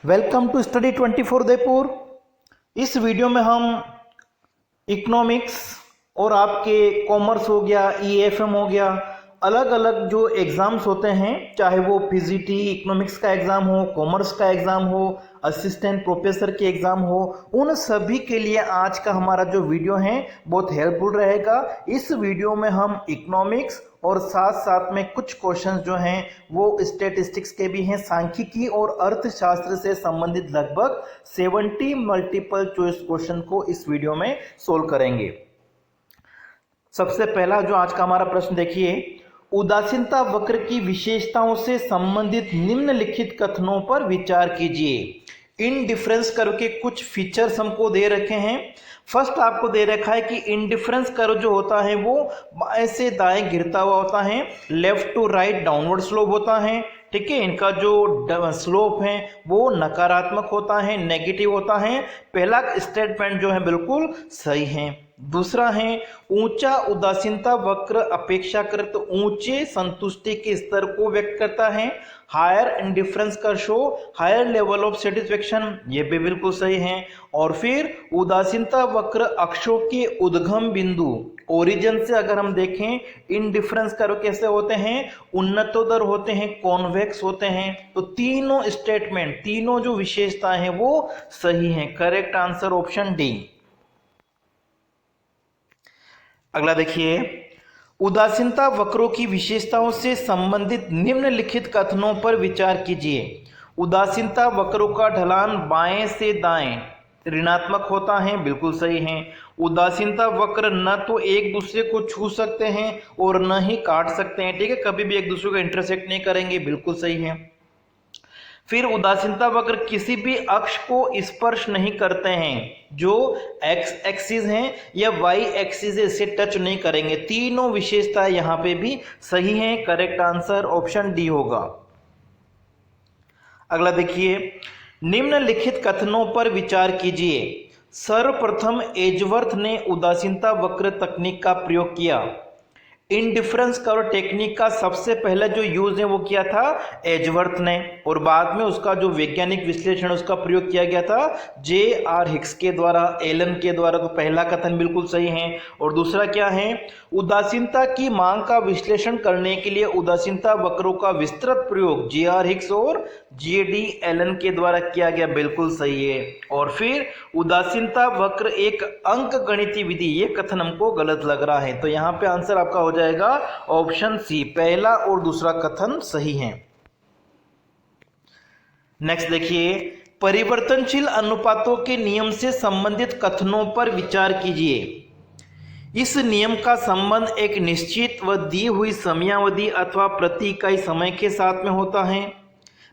Welcome to study 24 Udaipur. इस video में हम इकोनॉमिक्स और आपके कॉमर्स हो गया, ईएफएम हो गया, अलग अलग जो एग्ज़ाम्स होते हैं, चाहे वो पीजीटी इकोनॉमिक्स का एग्ज़ाम हो, कॉमर्स का एग्ज़ाम हो, असिस्टेंट प्रोफेसर के एग्ज़ाम हो, उन सभी के लिए आज का हमारा जो वीडियो है बहुत हेल्पफुल रहेगा। इस वीडियो में हम इकोनॉमिक्स और साथ साथ में कुछ क्वेश्चंस जो हैं वो स्टैटिस्टिक्स के भी हैं, सांख्यिकी और अर्थशास्त्र से संबंधित लगभग 70 मल्टीपल चॉइस क्वेश्चन को इस वीडियो में सोल्व करेंगे। सबसे पहला जो आज का हमारा प्रश्न देखिए, उदासीनता वक्र की विशेषताओं से संबंधित निम्नलिखित कथनों पर विचार कीजिए। इनडिफरेंस कर्व के कुछ फीचर्स हमको दे रखे हैं। फर्स्ट आपको दे रखा है कि इनडिफरेंस कर्व जो होता है वो बाएं से दाएं गिरता हुआ होता है, left to right downward slope होता है। ठीक है, इनका जो स्लोप है वो नकारात्मक होता है, नेगेटिव होता है। पहला स्टेटमेंट जो है बिल्कुल सही है। दूसरा है, ऊंचा उदासीनता वक्र अपेक्षाकृत ऊंचे संतुष्टि के स्तर को व्यक्त करता है। हायर इंडिफरेंस का show higher level of satisfaction, ये भी बिल्कुल सही है। और फिर उदासीनता वक्र अक्षों के उद्गम बिंदु ओरिजिन से अगर हम देखें, इनडिफरेंस कर्व कैसे होते हैं, उन्नतोत्तर होते हैं, कॉन्वेक्स होते हैं। तो तीनों स्टेटमेंट, तीनों जो विशेषताएं हैं वो सही हैं। Correct answer option D. अगला देखिए, उदासीनता वक्रों की विशेषताओं से संबंधित निम्नलिखित कथनों पर विचार कीजिए। उदासीनता वक्रों का ढलान बाएं से दाएं ऋणात्मक होता है, बिल्कुल सही है। उदासीनता वक्र न तो एक दूसरे को छू सकते हैं और न ही काट सकते हैं। ठीक है, कभी भी एक दूसरे को इंटरसेक्ट नहीं करेंगे, बिल्कुल सही है। फिर उदासीनता वक्र किसी भी अक्ष को स्पर्श नहीं करते हैं, जो एक्स एक्सिस हैं या वाई एक्सिस से टच नहीं करेंगे। तीनों विशेषताएं यहां पे भी सही हैं। करेक्ट आंसर ऑप्शन डी होगा। अगला देखिए, निम्नलिखित कथनों पर विचार कीजिए। सर्वप्रथम एजवर्थ ने उदासीनता वक्र तकनीक का प्रयोग किया। इनडिफरेंस कर्व टेक्निक का सबसे पहला जो यूज है वो किया था एजवर्थ ने, और बाद में उसका जो वैज्ञानिक विश्लेषण उसका प्रयोग किया गया था जे.आर. हिक्स के द्वारा, एलन के द्वारा। तो पहला कथन बिल्कुल सही है। और दूसरा क्या है, उदासीनता की मांग का विश्लेषण करने के लिए उदासीनता वक्रों का विस्तृत प्रयोग जे.आर. हिक्स और जे.डी. एलन के द्वारा किया गया, बिल्कुल सही है। और फिर उदासीनता वक्र एक अंक गणितीय विधि, ये कथन हमको गलत लग रहा है। तो यहाँ पे आंसर आपका हो जाएगा ऑप्शन सी, पहला और दूसरा कथन सही है। नेक्स्ट देखिए, परिवर्तनशील अनुपातों के नियम से संबंधित कथनों पर विचार कीजिए। इस नियम का संबंध एक निश्चित व दी हुई समयावधि अथवा प्रति इकाई समय के साथ में होता है,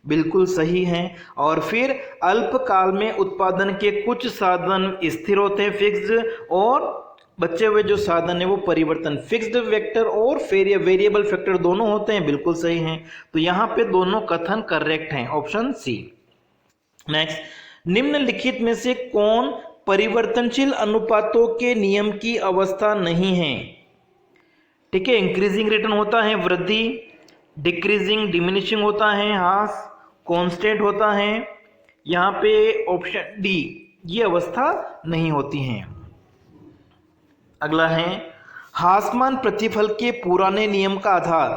बिल्कुल सही है। और फिर अल्पकाल में उत्पादन के कुछ साधन स्थिर होते हैं, फिक्स्ड, और बचे हुए जो साधन है वो परिवर्तन, फिक्स्ड वेक्टर और वेरिएबल फैक्टर दोनों होते हैं, बिल्कुल सही हैं। तो यहाँ पे दोनों कथन करेक्ट हैं, ऑप्शन सी। नेक्स्ट, निम्नलिखित में से कौन परिवर्तनशील अनुपातों के नियम की अवस्था नहीं है? ठीक है, इंक्रीजिंग रिटर्न होता है वृद्धि, डिक्रीजिंग डिमिनिशिंग होता है ह्रास, कांस्टेंट होता है। यहाँ पे ऑप्शन डी, ये अवस्था नहीं होती हैं। अगला है, ह्रासमान प्रतिफल के पुराने नियम का आधार।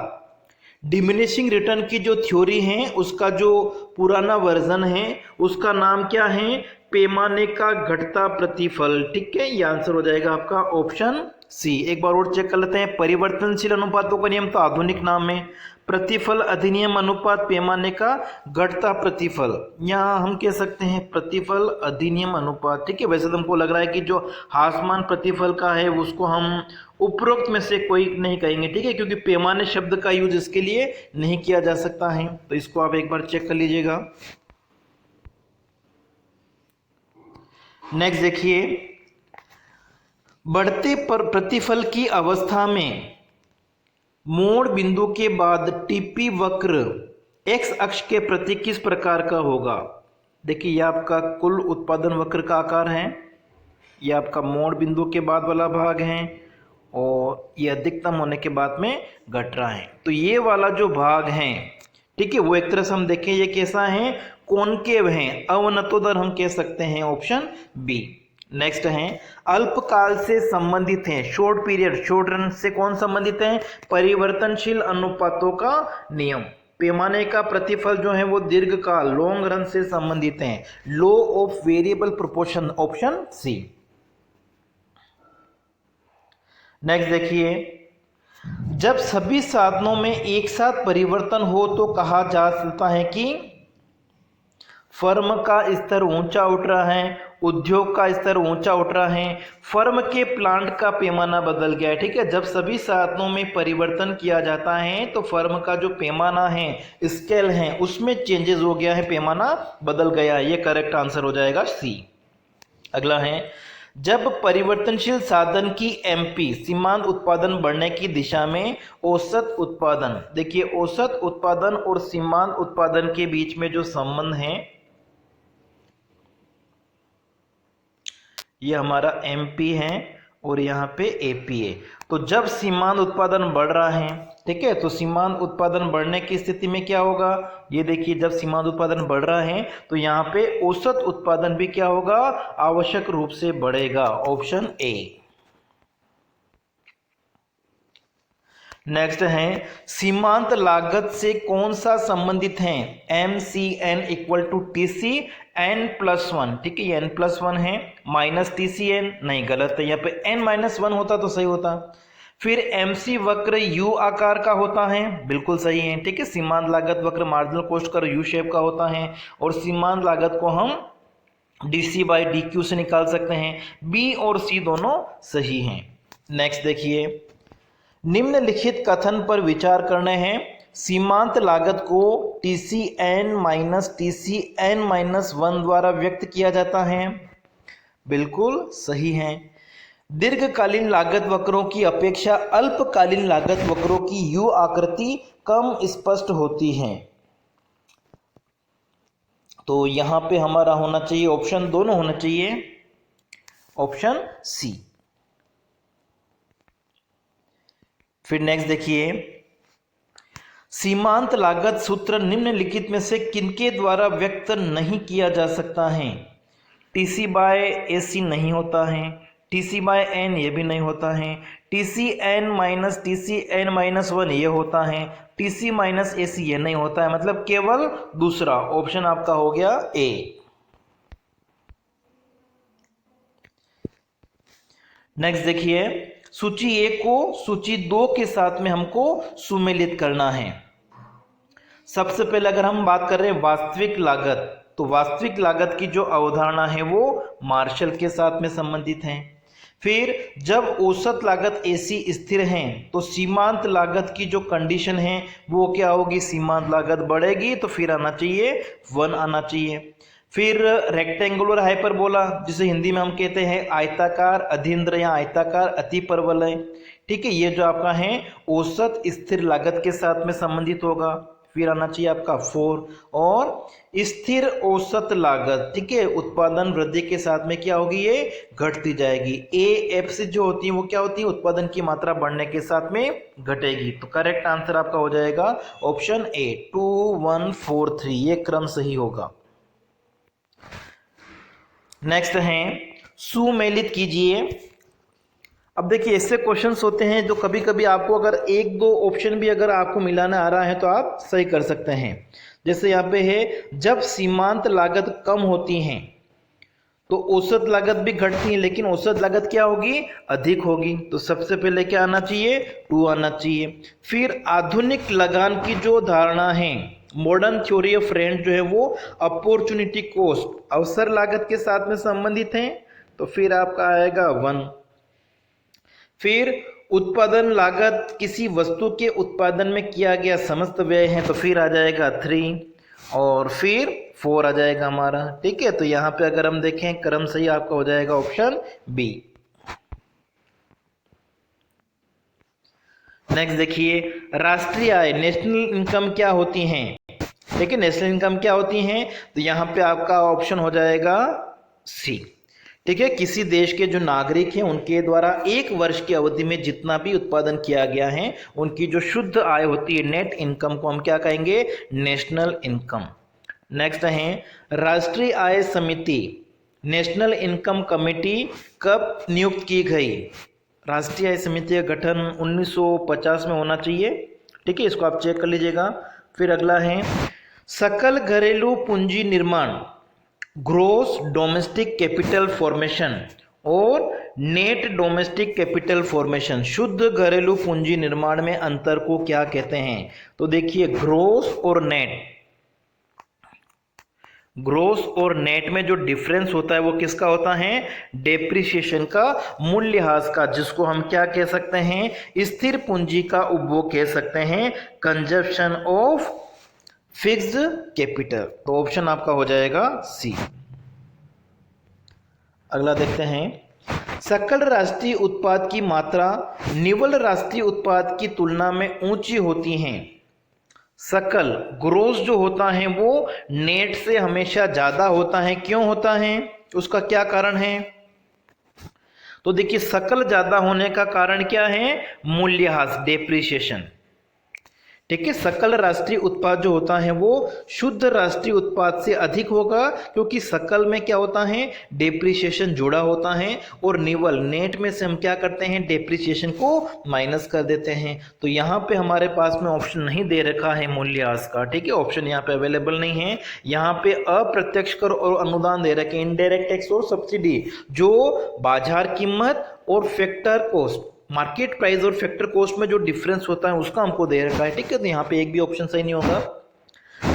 डिमिनिशिंग रिटर्न की जो थ्योरी है उसका जो पुराना वर्जन है उसका नाम क्या है? पैमाने का घटता प्रतिफल। ठीक है, ये आंसर हो जाएगा आपका ऑप्शन सी। एक बार और चेक कर लेते हैं। परिवर्तनशील अनुपातों का नियम तो आधुनिक नाम है, प्रतिफल अधिनियम अनुपात पैमाने का घटता प्रतिफल, यहाँ हम कह सकते हैं प्रतिफल अधिनियम अनुपात। ठीक है, वैसे तो हमको लग रहा है कि जो ह्रासमान प्रतिफल का है उसको हम उपरोक्त में से कोई नहीं कहेंगे। ठीक है, क्योंकि पैमाने शब्द का यूज इसके लिए नहीं किया जा सकता है। तो इसको आप एक बार चेक कर लीजिएगा। नेक्स्ट देखिए, बढ़ते प्रतिफल की अवस्था में मोड़ बिंदु के बाद टीपी वक्र एक्स अक्ष के प्रति किस प्रकार का होगा? देखिए, यह आपका कुल उत्पादन वक्र का आकार है, यह आपका मोड़ बिंदु के बाद वाला भाग है, और यह अधिकतम होने के बाद में घट रहा है। तो ये वाला जो भाग है, ठीक है, वो एक तरह से हम देखें ये कैसा है, कॉनकेव है, अवनतोदर हम कह सकते हैं, ऑप्शन बी। नेक्स्ट है अल्पकाल से संबंधित है, शॉर्ट पीरियड, शॉर्ट रन से कौन संबंधित है, परिवर्तनशील अनुपातों का नियम, पैमाने का प्रतिफल जो है वो दीर्घकाल, लॉन्ग रन से संबंधित है, law of variable proportion, option C. Next देखिए, जब सभी साधनों में एक साथ परिवर्तन हो तो कहा जा सकता है कि फर्म का स्तर ऊंचा उठ रहा है, उद्योग का स्तर ऊंचा उठ रहा है, फर्म के प्लांट का पैमाना बदल गया है। ठीक है, जब सभी साधनों में परिवर्तन किया जाता है तो फर्म का जो पैमाना है, स्केल है, उसमें चेंजेस हो गया है, पैमाना बदल गया है। ये करेक्ट आंसर हो जाएगा सी। अगला है जब परिवर्तनशील साधन की एमपी सीमांत उत्पादन बढ़ने की दिशा में औसत उत्पादन, देखिए औसत उत्पादन और सीमांत उत्पादन के बीच में जो संबंध है ये हमारा एमपी है और यहाँ पे एपी है। तो जब सीमांत उत्पादन बढ़ रहा है, ठीक है, तो सीमांत उत्पादन बढ़ने की स्थिति में क्या होगा, ये देखिए जब सीमांत उत्पादन बढ़ रहा है तो यहाँ पे औसत उत्पादन भी क्या होगा, आवश्यक रूप से बढ़ेगा, ऑप्शन ए। नेक्स्ट है सीमांत लागत से कौन सा संबंधित है, M C N equal to T C N plus one. ठीक है, ये एन प्लस वन है, माइनस टी सी एन, नहीं गलत है, यहाँ पे एन माइनस वन होता तो सही होता। फिर एम सी वक्र यू आकार का होता है, बिल्कुल सही है। ठीक है, सीमांत लागत वक्र मार्जिनल कॉस्ट का यू शेप का होता है और सीमांत लागत को हम D C by D Q से निकाल सकते हैं। बी और सी दोनों सही हैं। नेक्स्ट देखिए, निम्नलिखित कथन पर विचार करने हैं, सीमांत लागत को T C N minus T C N minus one द्वारा व्यक्त किया जाता है, बिल्कुल सही है। दीर्घकालीन लागत वक्रों की अपेक्षा अल्पकालीन लागत वक्रों की यू आकृति कम स्पष्ट होती है। तो यहां पे हमारा होना चाहिए ऑप्शन, दोनों होना चाहिए, ऑप्शन सी। फिर नेक्स्ट देखिए, सीमांत लागत सूत्र निम्नलिखित में से किनके द्वारा व्यक्त नहीं किया जा सकता है, टीसी बाय एसी नहीं होता है, टीसी बाय एन ये भी नहीं होता है, TC N minus TC N minus one ये होता है, टीसी माइनस एसी ये नहीं होता है, मतलब केवल दूसरा ऑप्शन आपका हो गया ए। नेक्स्ट देखिए, सूची ए को सूची दो के साथ में हमको सुमेलित करना है। सबसे पहले अगर हम बात कर रहे हैं वास्तविक लागत, तो वास्तविक लागत की जो अवधारणा है वो मार्शल के साथ में संबंधित है। फिर जब औसत लागत एसी स्थिर है तो सीमांत लागत की जो कंडीशन है वो क्या होगी, सीमांत लागत बढ़ेगी तो फिर आना चाहिए 1 आना चाहिए। फिर रेक्टेंगुलर हाइपरबोला, जिसे हिंदी में हम कहते हैं आयताकार अधिन्द्र या आयताकार अतिपरवलय। ठीक है, ये जो आपका है औसत स्थिर लागत के साथ में संबंधित होगा। फिर आना चाहिए आपका 4 और स्थिर औसत लागत, ठीक है, उत्पादन वृद्धि के साथ में क्या होगी, ये घटती जाएगी। ए एफ से जो होती है वो क्या होती है, उत्पादन की मात्रा बढ़ने के साथ में घटेगी। तो करेक्ट आंसर आपका हो जाएगा ऑप्शन ए 2 1 4 3, ये क्रम सही होगा। नेक्स्ट है सुमेलित कीजिए। अब देखिए ऐसे क्वेश्चंस होते हैं जो कभी कभी आपको अगर एक दो ऑप्शन भी अगर आपको मिलाना आ रहा है तो आप सही कर सकते हैं। जैसे यहाँ पे है, जब सीमांत लागत कम होती है तो औसत लागत भी घटती है, लेकिन औसत लागत क्या होगी, अधिक होगी। तो सबसे पहले क्या आना चाहिए, 2 आना चाहिए। फिर आधुनिक लगान की जो धारणा है, मॉडर्न थ्योरी ऑफ रेंट जो है वो अपॉर्चुनिटी कॉस्ट, अवसर लागत के साथ में संबंधित है, तो फिर आपका आएगा 1। फिर उत्पादन लागत किसी वस्तु के उत्पादन में किया गया समस्त व्यय है, तो फिर आ जाएगा 3 और फिर 4 आ जाएगा हमारा। ठीक है, तो यहाँ पे अगर हम देखें क्रम सही आपका हो जाएगा ऑप्शन बी। नेक्स्ट देखिए, राष्ट्रीय आय नेशनल इनकम क्या होती हैं, देखिए नेशनल इनकम क्या होती हैं, तो यहाँ पे आपका ऑप्शन हो जाएगा सी। ठीक है, किसी देश के जो नागरिक हैं उनके द्वारा एक वर्ष की अवधि में जितना भी उत्पादन किया गया है उनकी जो शुद्ध आय होती है, नेट इनकम को हम क्या कहेंगे, नेशनल इनकम। नेक्स्ट है राष्ट्रीय आय समिति, नेशनल इनकम कमेटी कब नियुक्त की गई। राष्ट्रीय आय समिति का गठन 1950 में होना चाहिए। ठीक है, इसको आप चेक कर लीजिएगा। फिर अगला है सकल घरेलू पूंजी निर्माण, ग्रोस डोमेस्टिक कैपिटल फॉर्मेशन और नेट डोमेस्टिक कैपिटल फॉर्मेशन, शुद्ध घरेलू पूंजी निर्माण में अंतर को क्या कहते हैं। तो देखिए ग्रोस और नेट में जो डिफरेंस होता है वो किसका होता है, डेप्रिसिएशन का, मूल्यह्रास का, जिसको हम क्या कह सकते हैं, स्थिर पूंजी का उपभोग कह सकते हैं, कंजप्शन ऑफ फिक्स्ड कैपिटल। तो ऑप्शन आपका हो जाएगा सी। अगला देखते हैं सकल राष्ट्रीय उत्पाद की मात्रा निव्वल राष्ट्रीय उत्पाद की तुलना में ऊंची होती है। सकल ग्रोस जो होता है वो नेट से हमेशा ज्यादा होता है। क्यों होता है, उसका क्या कारण है। तो देखिए सकल ज्यादा होने का कारण क्या है, मूल्यह्रास, डेप्रिसिएशन। ठीक है, सकल राष्ट्रीय उत्पाद जो होता है वो शुद्ध राष्ट्रीय उत्पाद से अधिक होगा, क्योंकि सकल में क्या होता है, डेप्रिसिएशन जुड़ा होता है, और निवल नेट में से हम क्या करते हैं, डेप्रिसिएशन को माइनस कर देते हैं। तो यहाँ पे हमारे पास में ऑप्शन नहीं दे रखा है मूल्यह्रास का। ठीक है, ऑप्शन यहाँ पे अवेलेबल नहीं है। यहाँ पे अप्रत्यक्ष कर और अनुदान दे रखे, इनडायरेक्ट टैक्स और सब्सिडी, जो बाजार कीमत और फैक्टर कॉस्ट, मार्केट प्राइस और फैक्टर कॉस्ट में जो डिफरेंस होता है उसका हमको दे रखा है। ठीक है, तो यहाँ पे एक भी ऑप्शन सही नहीं होगा।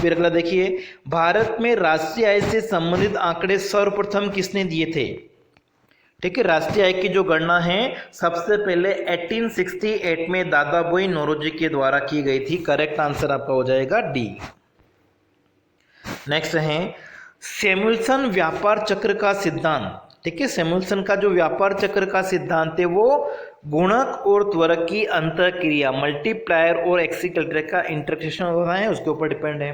फिर अगला देखिए भारत में राष्ट्रीय आय से संबंधित आंकड़े सर्वप्रथम किसने दिए थे। ठीक है, राष्ट्रीय आय की जो गणना है सबसे पहले 1868 में दादाभाई नौरोजी के द्वारा की गई थी। करेक्ट आंसर आपका हो जाएगा डी। नेक्स्ट है सैमुअल्सन व्यापार चक्र का सिद्धांत। ठीक है, सैमुअल्सन का जो व्यापार चक्र का सिद्धांत है वो गुणक और त्वरक की अंतःक्रिया, मल्टीप्लायर और एक्सीलरेटर का इंटरसेक्शन होता है, उसके ऊपर डिपेंड है।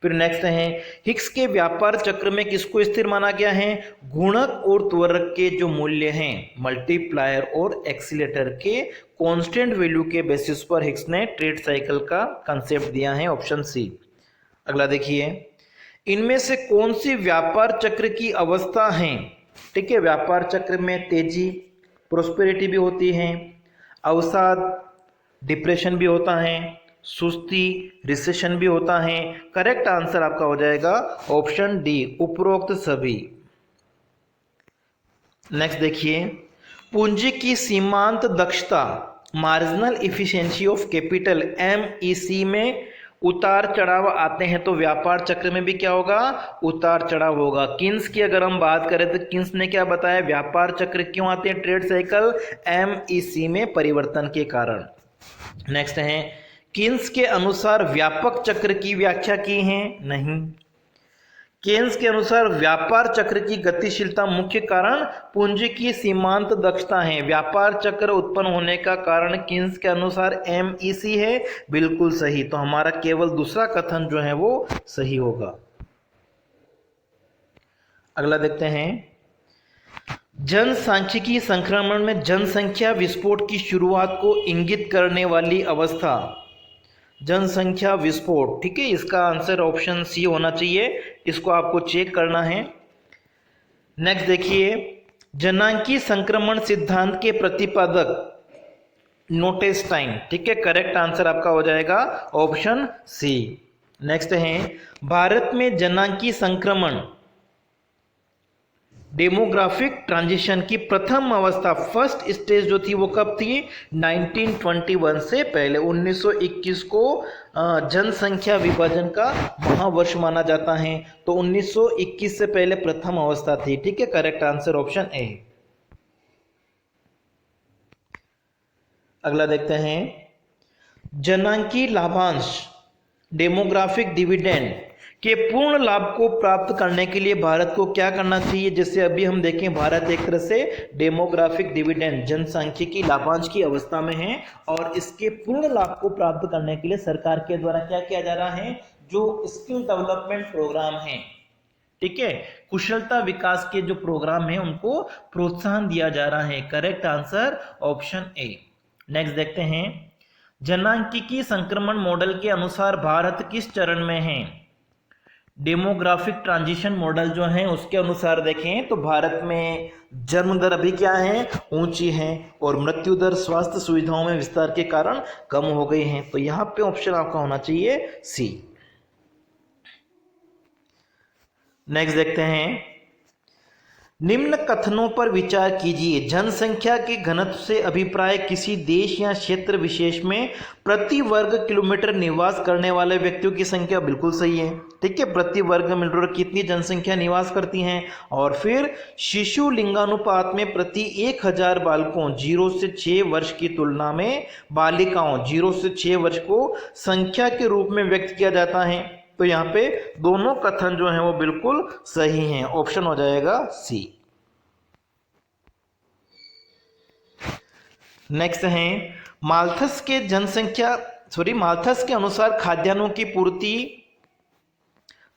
फिर नेक्स्ट है हिग्स के व्यापार चक्र में किसको स्थिर माना गया है, गुणक और त्वरक के जो मूल्य हैं, मल्टीप्लायर और एक्सीलरेटर के कांस्टेंट वैल्यू के बेसिस पर हिग्स ने ट्रेड साइकिल का कंसेप्ट दिया है, ऑप्शन सी। अगला देखिए इनमें से कौन सी व्यापार चक्र की अवस्था है। ठीक है, व्यापार चक्र में तेजी, प्रोस्पेरिटी भी होती है, अवसाद, डिप्रेशन भी होता है, सुस्ती, रिसेशन भी होता है। करेक्ट आंसर आपका हो जाएगा ऑप्शन डी, उपरोक्त सभी। नेक्स्ट देखिए पूंजी की सीमांत दक्षता, marginal efficiency of capital, MEC में उतार चढ़ाव आते हैं, तो व्यापार चक्र में भी क्या होगा, उतार चढ़ाव होगा। किन्स की अगर हम बात करें तो किन्स ने क्या बताया, व्यापार चक्र क्यों आते हैं, ट्रेड साइकिल, MEC में परिवर्तन के कारण। नेक्स्ट है किन्स के अनुसार व्यापक चक्र की व्याख्या की है, नहीं। केन्स के अनुसार व्यापार चक्र की गतिशीलता मुख्य कारण पूंजी की सीमांत दक्षता है। व्यापार चक्र उत्पन्न होने का कारण केन्स के अनुसार MEC है, बिल्कुल सही। तो हमारा केवल दूसरा कथन जो है वो सही होगा। अगला देखते हैं जनसांख्यिकी संक्रमण में जनसंख्या विस्फोट की शुरुआत को इंगित करने वाली अवस्था, जनसंख्या विस्फोट। ठीक है, इसका आंसर ऑप्शन सी होना चाहिए, इसको आपको चेक करना है। नेक्स्ट देखिए जनांकी संक्रमण सिद्धांत के प्रतिपादक नोटेस्टाइन। ठीक है, करेक्ट आंसर आपका हो जाएगा ऑप्शन सी। नेक्स्ट है भारत में जनांकी संक्रमण, डेमोग्राफिक ट्रांजिशन की प्रथम अवस्था, फर्स्ट स्टेज जो थी वो कब थी, 1921 से पहले। 1921 को जनसंख्या विभाजन का महावर्ष माना जाता है, तो 1921 से पहले प्रथम अवस्था थी। ठीक है, करेक्ट आंसर ऑप्शन ए। अगला देखते हैं जनांकी लाभांश, डेमोग्राफिक डिविडेंड के पूर्ण लाभ को प्राप्त करने के लिए भारत को क्या करना चाहिए। जैसे अभी हम देखें भारत एक तरह से डेमोग्राफिक डिविडेंड, जनसांख्यिकी लाभांश की अवस्था में है, और इसके पूर्ण लाभ को प्राप्त करने के लिए सरकार के द्वारा क्या किया जा रहा है, जो स्किल डेवलपमेंट प्रोग्राम है, ठीक है, कुशलता विकास के जो प्रोग्राम है उनको प्रोत्साहन दिया जा रहा है। Correct answer option A. Next देखते हैं, जनांकीय संक्रमण मॉडल के अनुसार भारत किस चरण में है? डेमोग्राफिक ट्रांजिशन मॉडल जो है उसके अनुसार देखें तो भारत में जन्म दर अभी क्या है, ऊंची है, और मृत्यु दर स्वास्थ्य सुविधाओं में विस्तार के कारण कम हो गई है। तो यहाँ पे ऑप्शन आपका होना चाहिए सी। नेक्स्ट देखते हैं, निम्न कथनों पर विचार कीजिए। जनसंख्या के घनत्व से अभिप्राय किसी देश या क्षेत्र विशेष में प्रति वर्ग किलोमीटर निवास करने वाले व्यक्तियों की संख्या। बिल्कुल सही है, ठीक है, प्रति वर्ग किलोमीटर कितनी जनसंख्या निवास करती हैं। और फिर शिशु लिंगानुपात में प्रति 1000 बालकों 0 से 6 वर्ष की तुलना में बालिकाओं 0 से 6 वर्ष को संख्या के रूप में व्यक्त किया जाता है। तो यहाँ पे दोनों कथन जो हैं वो बिल्कुल सही हैं। ऑप्शन हो जाएगा सी। नेक्स्ट है, माल्थस के अनुसार खाद्यान्नों की पूर्ति।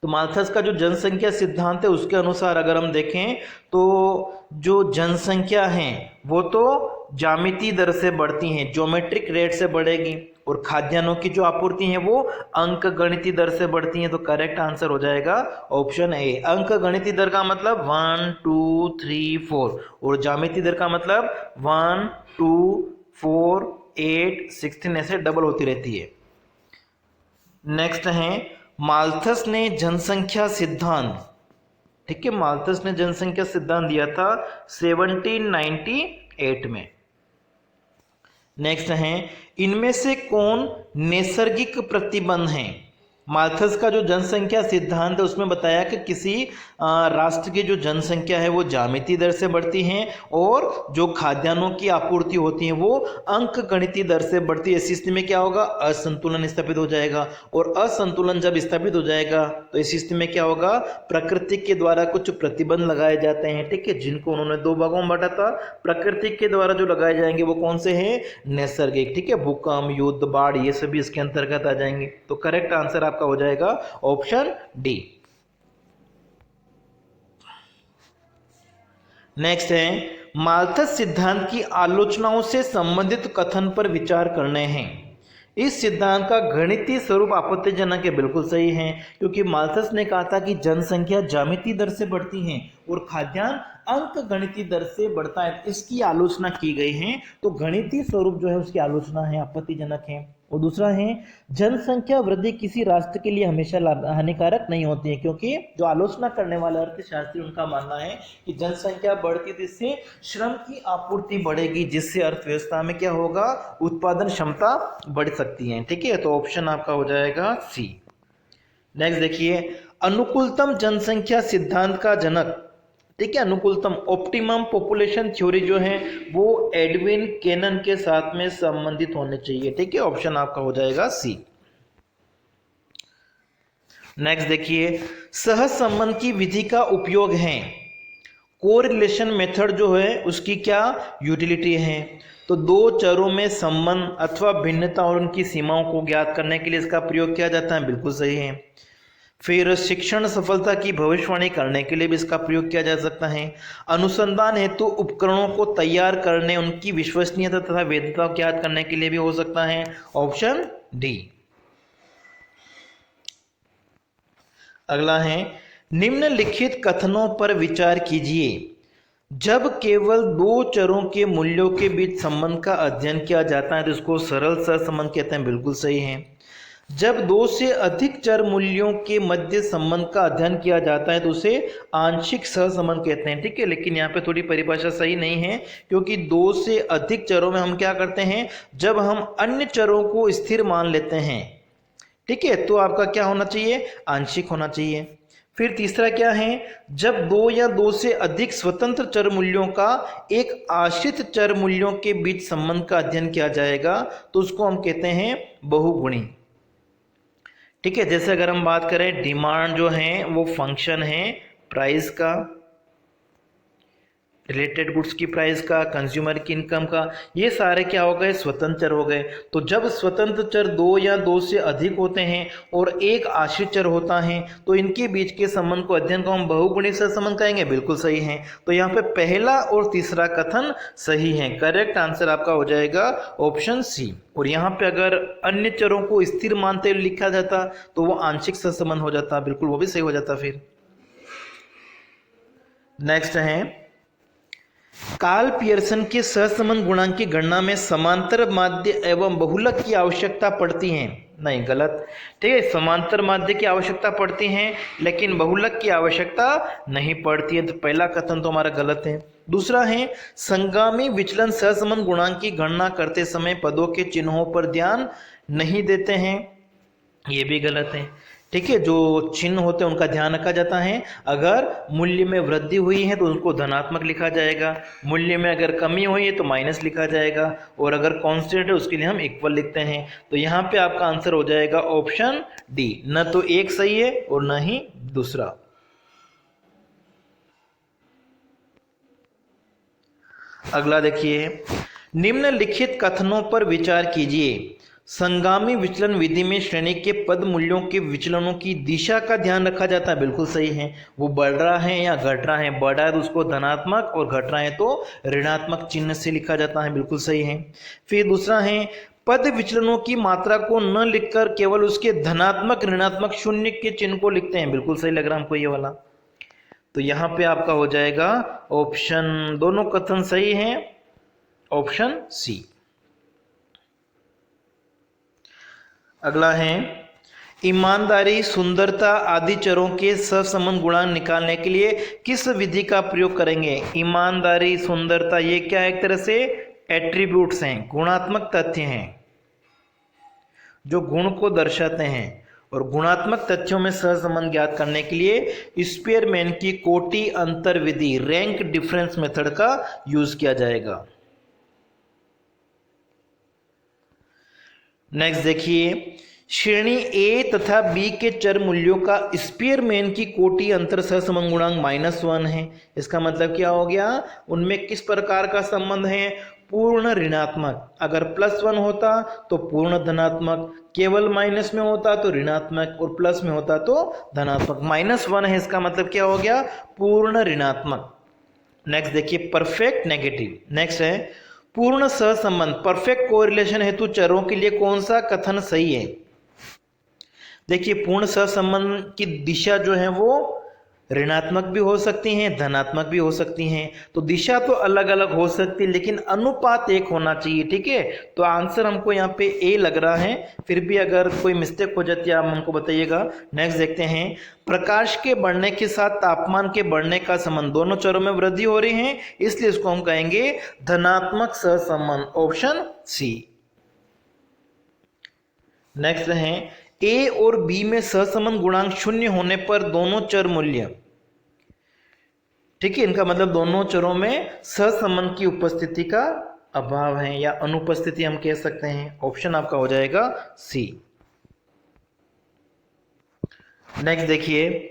तो माल्थस का जो जनसंख्या सिद्धांत है उसके अनुसार अगर हम देखें तो जो जनसंख्या है वो तो ज्यामितीय दर से बढ़ती हैं, ज्योमेट्रिक रेट से बढ़ेगी, और खाद्यान्नों की जो आपूर्ति है वो अंक गणितीय दर से बढ़ती है। तो करेक्ट आंसर हो जाएगा ऑप्शन ए। अंक गणितीय दर का मतलब 1 2 3 4, और ज्यामितीय दर का मतलब 1 2 4 8 16 ऐसे डबल होती रहती है। नेक्स्ट है, माल्थस ने जनसंख्या सिद्धांत, ठीक है, माल्थस ने जनसंख्या सिद्धांत दिया था 1798 में। नेक्स्ट है, इनमें से कौन नैसर्गिक प्रतिबंध है? माल्थस का जो जनसंख्या सिद्धांत है उसमें बताया कि किसी राष्ट्र की जो जनसंख्या है वो ज्यामितीय दर से बढ़ती है, और जो खाद्यान्नों की आपूर्ति होती है वो अंक गणितीय दर से बढ़ती है। इस स्थिति में क्या होगा, असंतुलन स्थापित हो जाएगा, और असंतुलन जब स्थापित हो जाएगा तो इस स्थिति में क्या होगा, प्रकृति के द्वारा कुछ प्रतिबंध लगाए जाते हैं, ठीक है, जिनको उन्होंने 2 भागों में बांटा था। प्रकृति के द्वारा जो लगाए जाएंगे वो कौन से हैं, नैसर्गिक, ठीक है, भूकंप, युद्ध, बाढ़, ये सभी इसके अंतर्गत आ जाएंगे। तो करेक्ट आंसर आपका हो जाएगा ऑप्शन डी। नेक्स्ट है, माल्थस सिद्धांत की आलोचनाओं से संबंधित कथन पर विचार करने हैं। इस सिद्धांत का गणितीय स्वरूप आपत्तिजनक है। बिल्कुल सही है, क्योंकि माल्थस ने कहा था कि जनसंख्या ज्यामितीय दर से बढ़ती है और खाद्यान्न अंक गणितीय दर से बढ़ता है, इसकी आलोचना की गई है। तो गणितीय स्वरूप जो है उसकी आलोचना है, आपत्तिजनक है। और दूसरा है, जनसंख्या वृद्धि किसी राष्ट्र के लिए हमेशा हानिकारक नहीं होती है, क्योंकि जो आलोचना करने वाले अर्थशास्त्री उनका मानना है कि जनसंख्या बढ़ती तो इससे श्रम की आपूर्ति बढ़ेगी, जिससे अर्थव्यवस्था में क्या होगा, उत्पादन क्षमता बढ़ सकती है, ठीक है। तो ऑप्शन आपका हो जाएगा सी। नेक्स्ट देखिए, अनुकूलतम जनसंख्या सिद्धांत का जनक, ठीक है, अनुकूलतम ऑप्टिमम पॉपुलेशन थ्योरी जो है वो एडविन केनन के साथ में संबंधित होने चाहिए, ठीक है, ऑप्शन आपका हो जाएगा सी। नेक्स्ट देखिए, सहसंबंध की विधि का उपयोग है। कोरिलेशन मेथड जो है उसकी क्या यूटिलिटी है? तो 2 चरों में संबंध अथवा भिन्नता और उनकी सीमाओं को ज्ञात करने के लिए इसका प्रयोग किया जाता है। बिल्कुल सही है। फिर शिक्षण सफलता की भविष्यवाणी करने के लिए भी इसका प्रयोग किया जा सकता है। अनुसंधान हेतु उपकरणों को तैयार करने, उनकी विश्वसनीयता तथा वैधता को ज्ञात करने के लिए भी हो सकता है। Option D. अगला है, निम्नलिखित कथनों पर विचार कीजिए। जब केवल 2 चरों के मूल्यों के बीच संबंध का अध्ययन किया जाता है तो इसको सरल सहसंबंध कहते हैं। बिल्कुल सही है। जब 2 से अधिक चर मूल्यों के मध्य संबंध का अध्ययन किया जाता है तो उसे आंशिक सहसंबंध कहते हैं, ठीक है। लेकिन यहाँ पे थोड़ी परिभाषा सही नहीं है, क्योंकि 2 से अधिक चरों में हम क्या करते हैं, जब हम अन्य चरों को स्थिर मान लेते हैं, ठीक है, तो आपका क्या होना चाहिए, आंशिक होना चाहिए। फिर तीसरा क्या है, जब 2 या 2 से अधिक स्वतंत्र चर मूल्यों का एक आश्रित चर मूल्यों के बीच संबंध का अध्ययन किया जाएगा तो उसको हम कहते हैं बहुगुणी, ठीक है। जैसे अगर हम बात करें, डिमांड जो है वो फंक्शन है प्राइस का, रिलेटेड गुड्स की प्राइस का, कंज्यूमर की इनकम का, ये सारे क्या हो गए, स्वतंत्र चर हो गए। तो जब स्वतंत्र चर दो या दो से अधिक होते हैं और एक आश्रित चर होता है तो इनके बीच के संबंध को अध्ययन को हम बहुगुणित सहसंबंध कहेंगे। बिल्कुल सही है। तो यहाँ पे पहला और तीसरा कथन सही है। करेक्ट आंसर आपका हो जाएगा ऑप्शन सी। और यहाँ पे अगर अन्य चरों को स्थिर मानते हुए लिखा जाता तो वो आंशिक सहसंबंध हो जाता, बिल्कुल वो भी सही हो जाता। फिर नेक्स्ट है, कार्ल पियर्सन के सहसंबंध गुणांक की गणना में समांतर माध्य एवं बहुलक की आवश्यकता पड़ती है। नहीं, गलत। ठीक है, समांतर माध्य की आवश्यकता पड़ती है लेकिन बहुलक की आवश्यकता नहीं पड़ती है। तो पहला कथन तो हमारा गलत है। दूसरा है, संगामी विचलन सहसंबंध गुणांक की गणना करते समय पदों के चिन्हों पर ध्यान नहीं देते हैं। ये भी गलत है। ठीक है, जो चिन्ह होते हैं उनका ध्यान रखा जाता है। अगर मूल्य में वृद्धि हुई है तो उसको धनात्मक लिखा जाएगा, मूल्य में अगर कमी हुई है तो माइनस लिखा जाएगा, और अगर कांस्टेंट है उसके लिए हम इक्वल लिखते हैं। तो यहाँ पे आपका आंसर हो जाएगा ऑप्शन डी। न तो एक सही है और न ही दूसरा। अगला देखिए, निम्नलिखित कथनों पर विचार कीजिए। संगामी विचलन विधि में श्रेणी के पद मूल्यों के विचलनों की दिशा का ध्यान रखा जाता है। बिल्कुल सही है। वो बढ़ रहा है या घट रहा है, बढ़ रहा है तो उसको धनात्मक और घट रहा है तो ऋणात्मक चिन्ह से लिखा जाता है। बिल्कुल सही है। फिर दूसरा है, पद विचलनों की मात्रा को न लिखकर केवल उसके धनात्मक ऋणात्मक शून्य के चिन्ह को लिखते हैं। बिल्कुल सही लग रहा है हमको ये वाला। तो यहाँ पे आपका हो जाएगा ऑप्शन, दोनों कथन सही हैं, ऑप्शन सी। अगला है, ईमानदारी, सुंदरता आदि चरों के सहसंबंध गुणांक निकालने के लिए किस विधि का प्रयोग करेंगे। ईमानदारी, सुंदरता, ये क्या है, एक तरह से एट्रीब्यूट्स हैं, गुणात्मक तथ्य हैं जो गुण को दर्शाते हैं। और गुणात्मक तथ्यों में सहसंबंध ज्ञात करने के लिए स्पीयरमैन की कोटि अंतर विधि, रैंक डिफरेंस मेथड का यूज किया जाएगा। नेक्स्ट देखिए, श्रेणी ए तथा बी के चर मूल्यों का स्पीयरमैन की कोटि अंतर सहसंबंध गुणांक -1 है। इसका मतलब क्या हो गया, उनमें किस प्रकार का संबंध है, पूर्ण ऋणात्मक। अगर +1 होता तो पूर्ण धनात्मक, केवल माइनस में होता तो ऋणात्मक, और प्लस में होता तो धनात्मक। -1 है, इसका मतलब क्या हो गया, पूर्ण ऋणात्मक। नेक्स्ट देखिए, परफेक्ट नेगेटिव। नेक्स्ट है, पूर्ण सहसंबंध, परफेक्ट कोरिलेशन हेतु चरों के लिए कौन सा कथन सही है। देखिए, पूर्ण सहसंबंध की दिशा जो है वो ऋणात्मक भी हो सकती हैं, धनात्मक भी हो सकती हैं। तो दिशा तो अलग अलग हो सकती है लेकिन अनुपात एक होना चाहिए। ठीक है, तो आंसर हमको यहाँ पे ए लग रहा है। फिर भी अगर कोई मिस्टेक हो जाती है आप हमको बताइएगा। नेक्स्ट देखते हैं, प्रकाश के बढ़ने के साथ तापमान के बढ़ने का संबंध, दोनों चरों में वृद्धि हो रही है इसलिए इसको हम कहेंगे धनात्मक सहसंबंध, ऑप्शन सी। नेक्स्ट है, ए और बी में सहसंबंध गुणांक 0 होने पर दोनों चर मूल्य, ठीक है, इनका मतलब दोनों चरों में सहसंबंध की उपस्थिति का अभाव है या अनुपस्थिति हम कह सकते हैं। ऑप्शन आपका हो जाएगा सी। नेक्स्ट देखिए,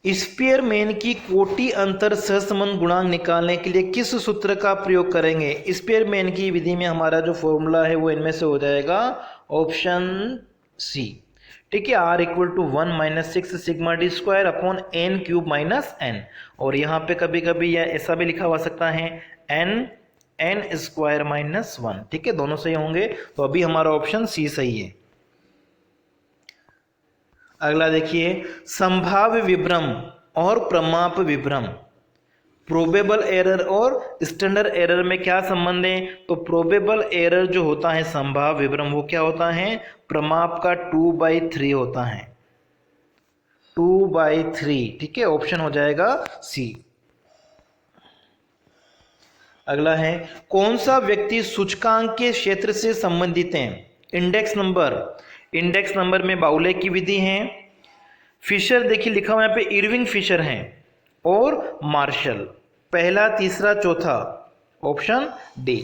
स्पीयरमैन की कोटि अंतर सहसंबंध गुणांक निकालने के लिए किस सूत्र का प्रयोग करेंगे। स्पीयरमैन की विधि में हमारा जो फॉर्मूला है वो इनमें से हो जाएगा ऑप्शन सी। ठीक है, R = 1 - 6 sigma d² upon n³ - n। और यहाँ पे कभी कभी यह ऐसा भी लिखा हुआ सकता है n² - 1। ठीक है, दोनों सही होंगे। तो अभी हमारा ऑप्शन सी सही है। अगला देखिए, संभाव्य विभ्रम और प्रमाप विभ्रम, प्रोबेबल एरर और स्टैंडर्ड एरर में क्या संबंध है। तो प्रोबेबल एरर जो होता है संभाव्य विभ्रम वो क्या होता है, प्रमाप का 2/3 होता है, 2/3। ठीक है, ऑप्शन हो जाएगा सी। अगला है, कौन सा व्यक्ति सूचकांक के क्षेत्र से संबंधित है। इंडेक्स नंबर में बाउले की विधि है। फिशर, देखिए लिखा हुआ यहाँ पे इरविंग फिशर है, और मार्शल, पहला, तीसरा, चौथा, ऑप्शन डी।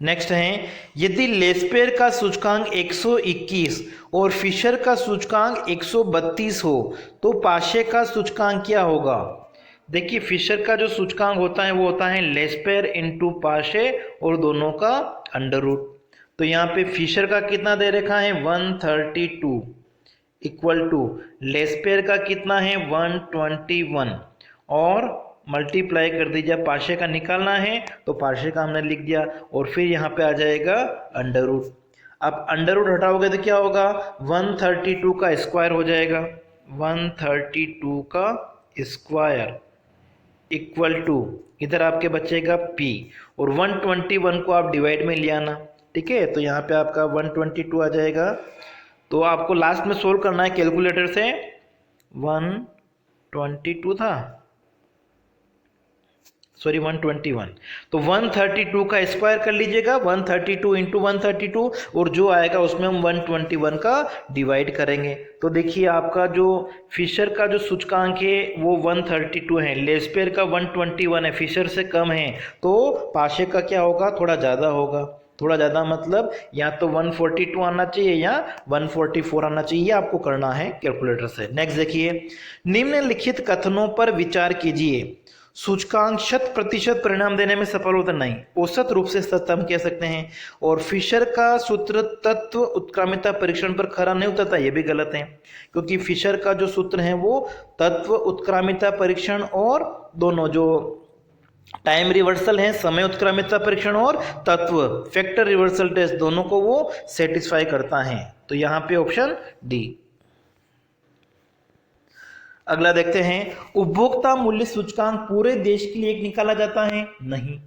नेक्स्ट है, यदि लेस्पेयर का सूचकांक 121 और फिशर का सूचकांक 132 हो तो पाशे का सूचकांक क्या होगा। देखिए फिशर का जो सूचकांक होता है वो होता है लेस्पेयर इंटू पाशे और दोनों का अंडर रूट। तो यहाँ पे फिशर का कितना दे रखा है 132 इक्वल टू लेस्पेयर का कितना है 121 और मल्टीप्लाई कर दीजिए। पाशे का निकालना है तो पाशे का हमने लिख दिया और फिर यहाँ पे आ जाएगा अंडर रूट। अब अंडर रूट हटाओगे तो क्या होगा 132 का स्क्वायर हो जाएगा 132 का स्क्वायर इक्वल टू इधर आपके बचेगा p और 121 को आप डिवाइड में ले आना। ठीक है तो यहाँ पे आपका 122 आ जाएगा। तो आपको लास्ट में सोल्व करना है कैलकुलेटर से 122 था सॉरी 121 तो 132 का स्क्वायर कर लीजिएगा 132 इंटू 132 और जो आएगा उसमें हम 121 का डिवाइड करेंगे। तो देखिए आपका जो फिशर का जो सूचकांक है वो 132 है, लेस्पेयर का 121 है, फिशर से कम है तो पाशे का क्या होगा थोड़ा ज़्यादा होगा। थोड़ा ज़्यादा मतलब या तो 142 आना चाहिए या 144 आना चाहिए, आपको करना है कैलकुलेटर से। नेक्स्ट देखिए, निम्नलिखित कथनों पर विचार कीजिए। सूचकांक 100% परिणाम देने में सफल होता नहीं, औसत रूप से सत्य हम कह सकते हैं। और फिशर का सूत्र तत्व उत्क्रमिता परीक्षण पर खरा नहीं उतरता, ये भी गलत है क्योंकि फिशर का जो सूत्र है वो तत्व उत्क्रमिता परीक्षण और दोनों जो टाइम रिवर्सल है समय उत्क्रमिता परीक्षण और तत्व फैक्टर रिवर्सल टेस्ट दोनों को वो सेटिस्फाई करता है। तो यहाँ पे ऑप्शन डी। अगला देखते हैं, उपभोक्ता मूल्य सूचकांक पूरे देश के लिए एक निकाला जाता है नहीं।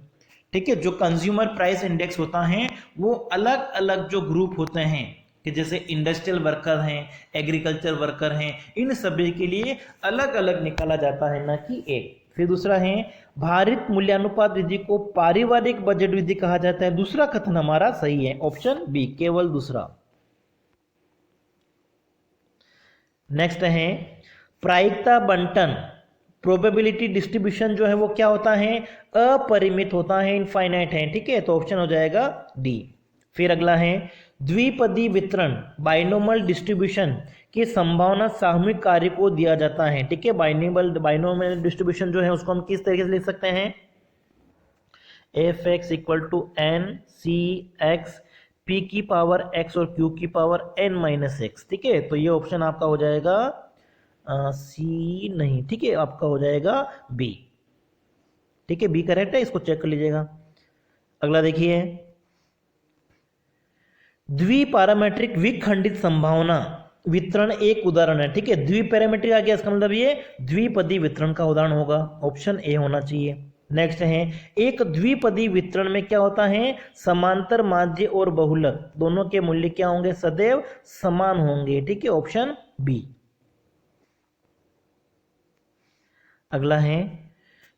ठीक है, जो कंज्यूमर प्राइस इंडेक्स होता है वो अलग अलग जो ग्रुप होते हैं कि जैसे इंडस्ट्रियल वर्कर हैं, एग्रीकल्चर वर्कर हैं, इन सभी के लिए अलग अलग निकाला जाता है, ना कि एक। फिर दूसरा है, भारित मूल्यानुपात विधि को पारिवारिक बजट विधि कहा जाता है। दूसरा कथन हमारा सही है, ऑप्शन बी केवल दूसरा। नेक्स्ट है, प्रायिकता बंटन प्रोबेबिलिटी डिस्ट्रीब्यूशन जो है वो क्या होता है अपरिमित होता है, इनफाइनाइट है। ठीक है तो ऑप्शन हो जाएगा डी। फिर अगला है, द्विपदी वितरण बाइनोमल डिस्ट्रीब्यूशन की संभावना सामूहिक कार्य को दिया जाता है। ठीक है बाइनोमल डिस्ट्रीब्यूशन जो है उसको हम किस तरीके से लिख सकते हैं, F X equal to N C X P की पावर एक्स और क्यू की पावर एन माइनस एक्स। ठीक है तो ये ऑप्शन आपका हो जाएगा सी नहीं, ठीक है आपका हो जाएगा बी। ठीक है बी करेक्ट है, इसको चेक कर लीजिएगा। अगला देखिए, द्विपैरामीट्रिक विखंडित संभावना वितरण एक उदाहरण है। ठीक है द्विपैरामीट्रिक आ गया, इसका मतलब ये द्विपदी वितरण का उदाहरण होगा, ऑप्शन ए होना चाहिए। नेक्स्ट है, एक द्विपदी वितरण में क्या होता है समांतर माध्य और बहुलक दोनों के मूल्य क्या होंगे सदैव समान होंगे। ठीक है ऑप्शन बी। अगला है,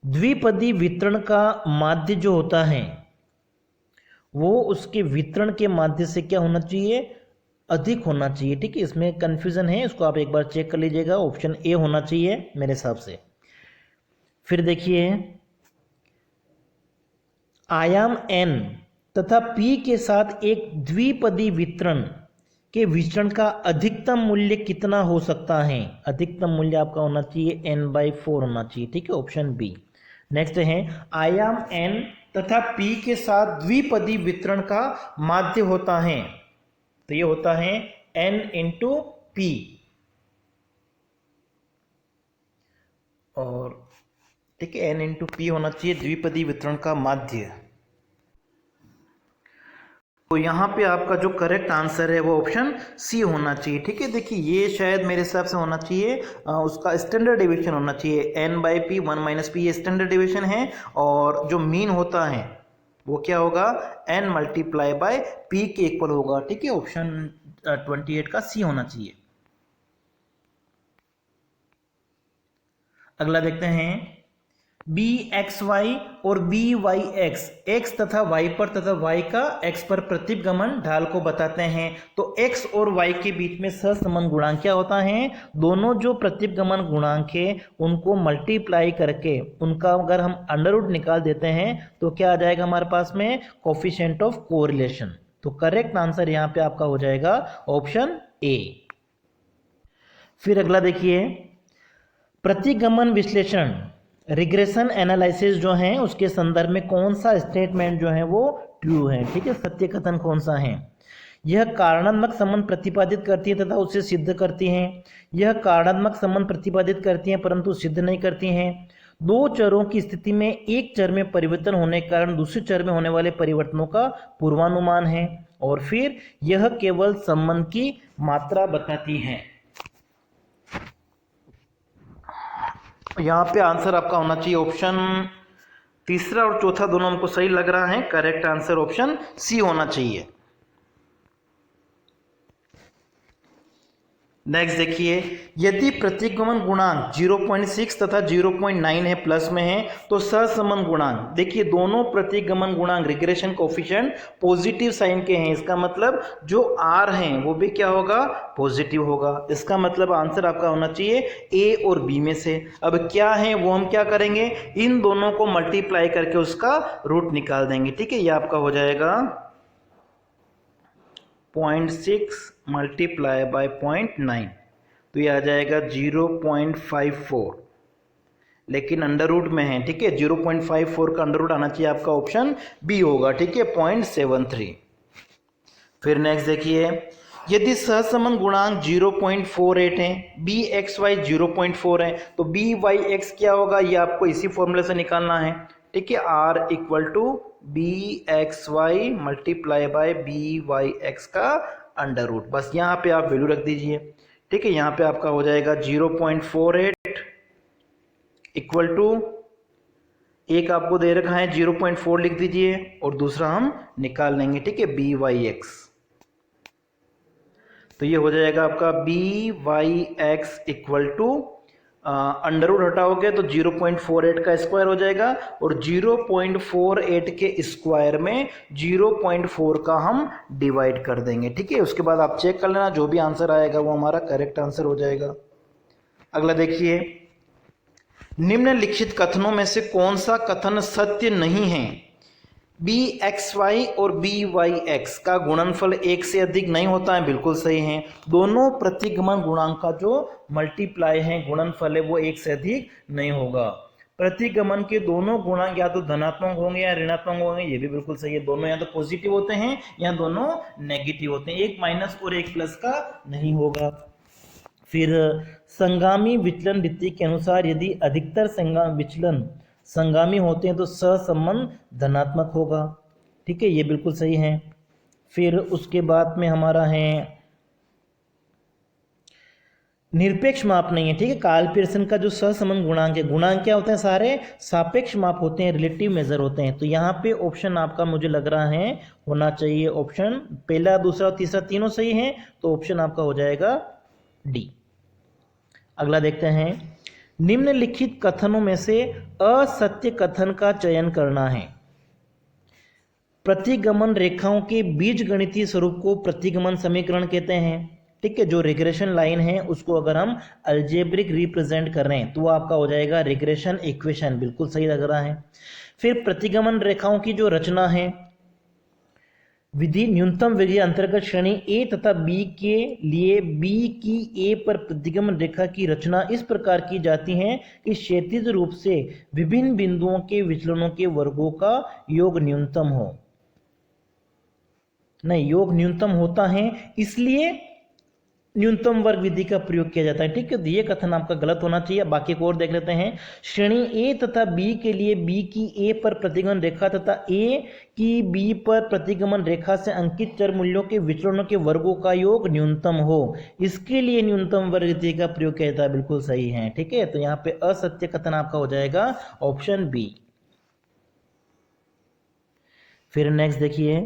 द्विपदी वितरण का माध्य जो होता है वो उसके वितरण के माध्य से क्या होना चाहिए अधिक होना चाहिए। ठीक है इसमें कंफ्यूजन है, इसको आप एक बार चेक कर लीजिएगा, ऑप्शन ए होना चाहिए मेरे हिसाब से। फिर देखिए, आयाम n तथा p के साथ एक द्विपदी वितरण के विचरण का अधिकतम मूल्य कितना हो सकता है, अधिकतम मूल्य आपका होना चाहिए n/4 होना चाहिए। ठीक है ऑप्शन बी। नेक्स्ट है, आयाम n तथा p के साथ द्विपदी वितरण का माध्य होता है तो ये होता है n इंटू p और ठीक है n इंटू p होना चाहिए द्विपदी वितरण का माध्य। तो यहाँ पे आपका जो करेक्ट आंसर है वो ऑप्शन सी होना चाहिए। ठीक है देखिए ये शायद मेरे हिसाब से होना चाहिए उसका स्टैंडर्ड डेविएशन होना चाहिए n/p 1 - p ये स्टैंडर्ड डेविएशन है और जो मीन होता है वो क्या होगा n × p के इक्वल होगा। ठीक है ऑप्शन 28 का सी होना चाहिए। अगला देखते हैं, बी एक्स वाई और बी वाई एक्स, एक्स तथा वाई पर तथा वाई का एक्स पर प्रतिगमन ढाल को बताते हैं। तो एक्स और वाई के बीच में सहसंबंध गुणांक क्या होता है, दोनों जो प्रतिगमन गुणांक है उनको मल्टीप्लाई करके उनका अगर हम अंडर रूट निकाल देते हैं तो क्या आ जाएगा हमारे पास में, कोफिशिएंट ऑफ कोरिलेशन। तो करेक्ट आंसर यहाँ पे आपका हो जाएगा ऑप्शन ए। फिर अगला देखिए, प्रतिगमन विश्लेषण रिग्रेशन एनालिसिस जो है उसके संदर्भ में कौन सा स्टेटमेंट जो है वो ट्रू है, ठीक है, सत्य कथन कौन सा है। यह कारणात्मक संबंध प्रतिपादित करती है तथा उसे सिद्ध करती हैं। यह कारणात्मक संबंध प्रतिपादित करती हैं परंतु सिद्ध नहीं करती हैं। दो चरों की स्थिति में एक चर में परिवर्तन होने के कारण दूसरे चर में होने वाले परिवर्तनों का पूर्वानुमान है। और फिर यह केवल संबंध की मात्रा बताती है। यहाँ पे आंसर आपका होना चाहिए ऑप्शन तीसरा और चौथा, दोनों हमको सही लग रहा है। करेक्ट आंसर ऑप्शन सी होना चाहिए। नेक्स्ट देखिए, यदि प्रतिगमन गुणांक 0.6 तथा 0.9 है, प्लस में है, तो सहसंबंध गुणांक, देखिए दोनों प्रतिगमन गुणांक रिग्रेशन कोफिशिएंट पॉजिटिव साइन के हैं। इसका मतलब जो आर हैं वो भी क्या होगा, पॉजिटिव होगा। इसका मतलब आंसर आपका होना चाहिए ए और बी में से। अब क्या है वो हम क्या करेंगे, इन दोनों को मल्टीप्लाई करके उसका रूट निकाल देंगे, ठीक है। ये आपका हो जाएगा 0.6 मल्टीप्लाई बाय 0.9, तो ये आ जाएगा 0.54, लेकिन अंडर रूट में है, ठीक है। 0.54 का अंडर रूट आना चाहिए, आपका ऑप्शन बी होगा, ठीक है, 0.73। फिर नेक्स्ट देखिए, यदि सहसंबंध गुणांक 0.48 है, बी एक्स वाई 0.4 है, तो बी वाई एक्स क्या होगा, ये आपको इसी फॉर्मूले से निकालना है, ठीक है। R equal to B X Y multiply by B Y X का अंडर रूट, बस यहाँ पे आप वैल्यू रख दीजिए, ठीक है। यहाँ पे आपका हो जाएगा 0.48 इक्वल टू, एक आपको दे रखा है 0.4 लिख दीजिए और दूसरा हम निकाल लेंगे, ठीक है, बी वाई एक्स। तो ये हो जाएगा आपका B Y X equal to, under root हटाओगे तो 0.48 का स्क्वायर हो जाएगा और 0.48 के स्क्वायर में 0.4 का हम डिवाइड कर देंगे, ठीक है। उसके बाद आप चेक कर लेना, जो भी आंसर आएगा वो हमारा करेक्ट आंसर हो जाएगा। अगला देखिए, निम्नलिखित कथनों में से कौन सा कथन सत्य नहीं है। बी एक्स वाई और बी वाई एक्स का गुणनफल एक से अधिक नहीं होता है, बिल्कुल सही है। दोनों प्रतिगमन गुणांक का जो मल्टीप्लाई है, गुणनफल है, वो एक से अधिक नहीं होगा। प्रतिगमन के दोनों गुणांक या तो धनात्मक होंगे या ऋणात्मक होंगे, ये भी बिल्कुल सही है। दोनों या तो पॉजिटिव होते हैं या दोनों नेगेटिव होते हैं, एक माइनस और एक प्लस का नहीं होगा। फिर संगामी विचलन रीति के अनुसार यदि अधिकतर विचलन संगामी होते हैं तो सहसंबंध धनात्मक होगा, ठीक है, ये बिल्कुल सही है। फिर उसके बाद में हमारा है निरपेक्ष माप नहीं है, ठीक है। कार्ल पियर्सन का जो सहसंबंध गुणांक है, गुणांक क्या होते हैं, सारे सापेक्ष माप होते हैं, रिलेटिव मेजर होते हैं। तो यहाँ पे ऑप्शन आपका मुझे लग रहा है होना चाहिए ऑप्शन पहला, दूसरा और तीसरा तीनों सही है, तो ऑप्शन आपका हो जाएगा डी। अगला देखते हैं, निम्नलिखित कथनों में से असत्य कथन का चयन करना है। प्रतिगमन रेखाओं के बीजगणितीय स्वरूप को प्रतिगमन समीकरण कहते हैं, ठीक है। जो रिग्रेशन लाइन है उसको अगर हम अल्जेब्रिक रिप्रेजेंट कर रहे हैं तो वो आपका हो जाएगा रिग्रेशन इक्वेशन, बिल्कुल सही लग रहा है। फिर प्रतिगमन रेखाओं की जो रचना है, विधि न्यूनतम विधि अंतर्गत श्रेणी ए तथा बी के लिए बी की ए पर प्रतिगमन रेखा की रचना इस प्रकार की जाती है कि क्षैतिज रूप से विभिन्न बिंदुओं के विचलनों के वर्गों का योग न्यूनतम हो। नहीं, योग न्यूनतम होता है इसलिए न्यूनतम वर्ग विधि का प्रयोग किया जाता है, ठीक है। तो ये कथन आपका गलत होना चाहिए। बाकी को और देख लेते हैं, श्रेणी ए तथा बी के लिए बी की ए पर प्रतिगमन रेखा तथा ए की बी पर प्रतिगमन रेखा से अंकित चर मूल्यों के विचलनों के वर्गों का योग न्यूनतम हो, इसके लिए न्यूनतम वर्ग विधि का प्रयोग किया जाता है, बिल्कुल सही है, ठीक है। तो यहाँ पे असत्य कथन आपका हो जाएगा ऑप्शन बी। फिर नेक्स्ट देखिए,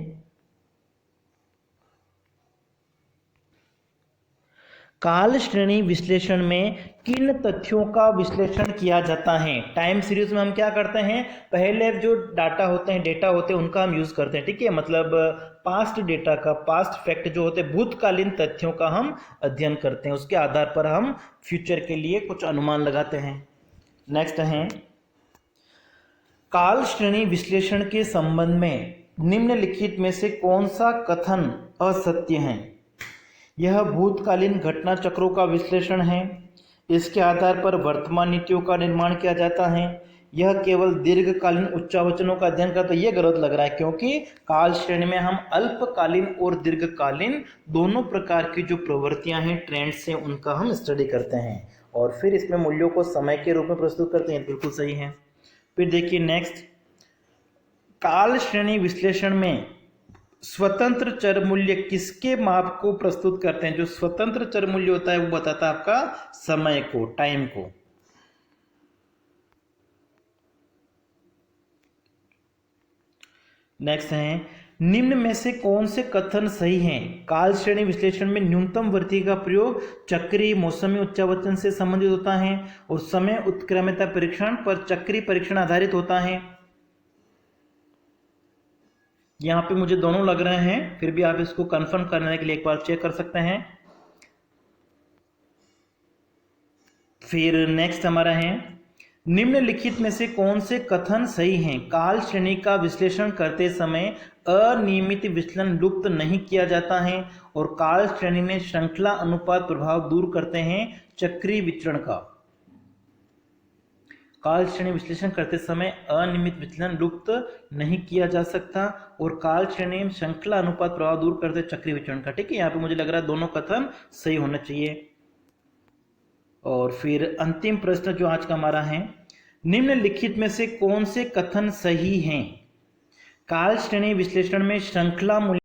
काल श्रेणी विश्लेषण में किन तथ्यों का विश्लेषण किया जाता है? टाइम सीरीज में हम क्या करते हैं, पहले जो डेटा होते हैं उनका हम यूज करते हैं, ठीक है। मतलब पास्ट डेटा का, पास्ट फैक्ट जो होते हैं, भूतकालीन तथ्यों का हम अध्ययन करते हैं, उसके आधार पर हम फ्यूचर के लिए कुछ अनुमान लगाते हैं। नेक्स्ट है, काल श्रेणी विश्लेषण के संबंध में निम्नलिखित में से कौन सा कथन असत्य है? यह भूतकालीन घटना चक्रों का विश्लेषण है, इसके आधार पर वर्तमान नीतियों का निर्माण किया जाता है, यह केवल दीर्घकालीन उच्चावचनों का अध्ययन करता है। यह गलत लग रहा है, क्योंकि काल श्रेणी में हम अल्पकालीन और दीर्घकालीन दोनों प्रकार की जो प्रवृत्तियां हैं, ट्रेंड्स हैं, उनका हम स्टडी करते हैं और फिर इसमें मूल्यों को समय के रूप में प्रस्तुत करते हैं। बिल्कुल सही है। फिर देखिए नेक्स्ट, काल श्रेणी विश्लेषण में स्वतंत्र चर मूल्य किसके माप को प्रस्तुत करते हैं? जो स्वतंत्र चर मूल्य होता है वो बताता है आपका समय को, टाइम को। नेक्स्ट है, निम्न में से कौन से कथन सही हैं? काल श्रेणी विश्लेषण में न्यूनतम वृद्धि का प्रयोग चक्रीय मौसमी उच्चावचन से संबंधित होता है और समय उत्क्रमता परीक्षण पर चक्रीय परीक्षण आधारित होता है। यहां पे मुझे दोनों लग रहे हैं, फिर भी आप इसको कंफर्म करने के लिए एक बार चेक कर सकते हैं। फिर नेक्स्ट हमारा है, निम्नलिखित में से कौन से कथन सही हैं? काल श्रेणी का विश्लेषण करते समय अनियमित विचलन लुप्त नहीं किया जाता है और काल श्रेणी में श्रृंखला अनुपात प्रभाव दूर करते हैं चक्रीय विचरण का। काल श्रेणी विश्लेषण करते समय अनियमित विचलन लुप्त नहीं किया जा सकता और काल श्रेणी में श्रृंखला अनुपात प्रभाव दूर करते चक्रीय विचरण का, ठीक है। यहाँ पे मुझे लग रहा है दोनों कथन सही होना चाहिए। और फिर अंतिम प्रश्न जो आज का हमारा है, निम्नलिखित में से कौन से कथन सही हैं? काल श्रेणी विश्लेषण में श्रृंखला मूल्य